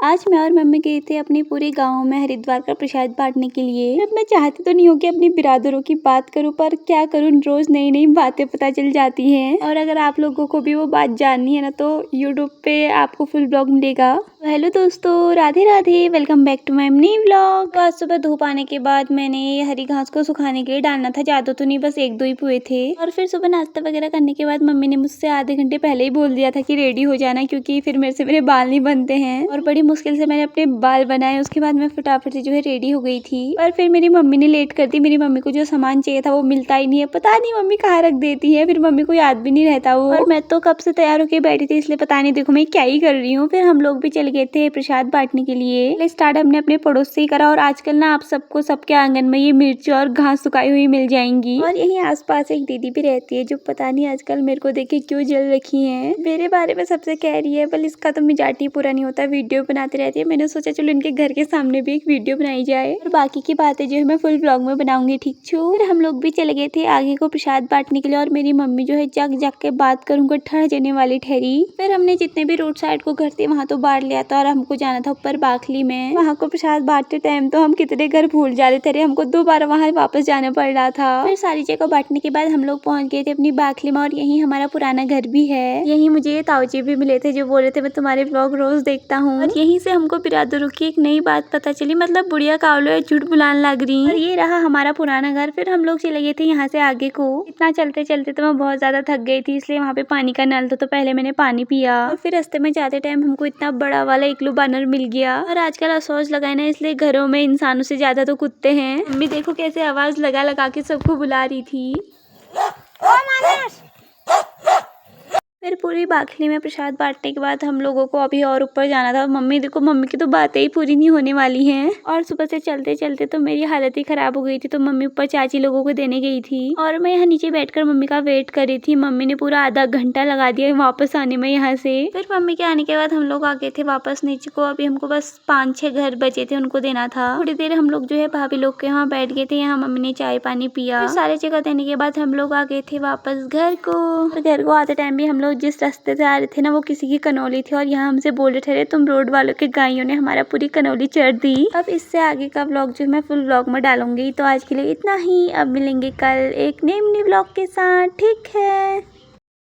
आज मैं और मम्मी गए थे अपने पूरे गांव में हरिद्वार का प्रसाद बांटने के लिए। अब मैं चाहती तो नहीं हूँ कि अपनी बिरादरों की बात करूँ, पर क्या करूँ, रोज नई नई बातें पता चल जाती हैं। और अगर आप लोगों को भी वो बात जाननी है ना, तो यूट्यूब पे आपको फुल ब्लॉग मिलेगा। हेलो दोस्तों, Radhe Radhe, welcome back to my new vlog. आज सुबह धूप आने के बाद मैंने हरी घास को सुखाने के लिए डालना था, ज्यादा तो नहीं, बस एक दो ही पुए थे। और फिर सुबह नाश्ता वगैरह करने के बाद मम्मी ने मुझसे आधे घंटे पहले ही बोल दिया था कि रेडी हो जाना, क्योंकि फिर मेरे से मेरे बाल नहीं बनते हैं। और बड़ी मुश्किल से मैंने अपने बाल बनाए। उसके बाद मैं फटाफट से जो है रेडी हो गई थी। पर फिर मेरी मम्मी ने लेट कर दी। मेरी मम्मी को जो सामान चाहिए था वो मिलता ही नहीं है, पता नहीं मम्मी कहाँ रख देती है, फिर मम्मी को याद भी नहीं रहता वो। और मैं तो कब से तैयार होकर बैठी थी, इसलिए पता नहीं देखो मैं क्या ही कर रही हूँ। फिर हम लोग भी चल गए थे प्रसाद बांटने के लिए। स्टार्ट हमने अपने पड़ोस से ही करा। और आजकल ना आप सबको सबके आंगन में ये मिर्च और घास सुखाई हुई मिल जाएंगी। और यही आसपास एक दीदी भी रहती है जो पता नहीं आजकल मेरे को देखे क्यों जल रखी है। मेरे बारे में सबसे कह रही है, पर इसका तो मिजाज ही पूरा नहीं होता, वीडियो बनाती रहती है। मैंने सोचा चलो इनके घर के सामने भी एक वीडियो बनाई जाए, और बाकी की बातें जो है मैं फुल ब्लॉग में बनाऊंगी, ठीक छू। फिर हम लोग भी चले गए थे आगे को प्रसाद बांटने के लिए। और मेरी मम्मी जो है जग जग के बात करूंगा ठहर जाने वाली ठहरी। फिर हमने जितने भी रोड साइड को घर थे वहाँ तो बांट लिया था, और हमको जाना था ऊपर बाखली में। वहाँ को प्रसाद बांटते टाइम तो हम कितने घर भूल जा रहे थे, हमको दोबारा वहाँ वापस जाना पड़ रहा था। फिर सारी जगह बांटने के बाद हम लोग पहुँच गए थे अपनी बाखली में। और यही हमारा पुराना घर भी है। यही मुझे ये ताऊजी भी मिले थे जो बोल रहे थे मैं तुम्हारे ब्लॉग रोज देखता हूँ। और यहीं से हमको बिरादरों की एक नई बात पता चली, मतलब बुढ़िया कावलो है झूठ बुलाने लग रही। और ये रहा हमारा पुराना घर। फिर हम लोग चले गए थे यहाँ से आगे को। इतना चलते चलते तो मैं बहुत ज्यादा थक गई थी, इसलिए वहाँ पे पानी का नल था तो पहले मैंने पानी पिया। और फिर रास्ते में जाते टाइम हमको इतना बड़ा वाला इग्लू बानर मिल गया। और आजकल अफसोस लगाए ना, इसलिए घरों में इंसानों से ज्यादा तो कुत्ते हैं। मम्मी देखो कैसे आवाज लगा लगा के सबको बुला रही थी। फिर पूरी बाखली में प्रसाद बांटने के बाद हम लोगों को अभी और ऊपर जाना था। मम्मी देखो, मम्मी की तो बातें ही पूरी नहीं होने वाली हैं। और सुबह से चलते चलते तो मेरी हालत ही खराब हो गई थी, तो मम्मी ऊपर चाची लोगों को देने गई थी। और मैं यहाँ नीचे बैठकर मम्मी का वेट कर रही थी। मम्मी ने पूरा आधा घंटा लगा दिया वापस आने में यहाँ से। फिर मम्मी के आने के बाद हम लोग आ गए थे वापस नीचे को। अभी हमको बस 5-6 घर बचे थे, उनको देना था। थोड़ी देर हम लोग जो है भाभी लोग के यहाँ बैठ गए थे। यहाँ मम्मी ने चाय पानी पिया। सारे जगह देने के बाद हम लोग आ गए थे वापस घर को। घर को आते टाइम भी हम लोग जिस रास्ते से आ रहे थे ना, वो किसी की कनौली थी। और यहाँ हमसे बोल रहे थे तुम रोड वालों के गायों ने हमारा पूरी कनौली चढ़ दी। अब इससे आगे का व्लॉग जो मैं फुल व्लॉग में डालूंगी। तो आज के लिए इतना ही, अब मिलेंगे कल एक नए व्लॉग के साथ, ठीक है।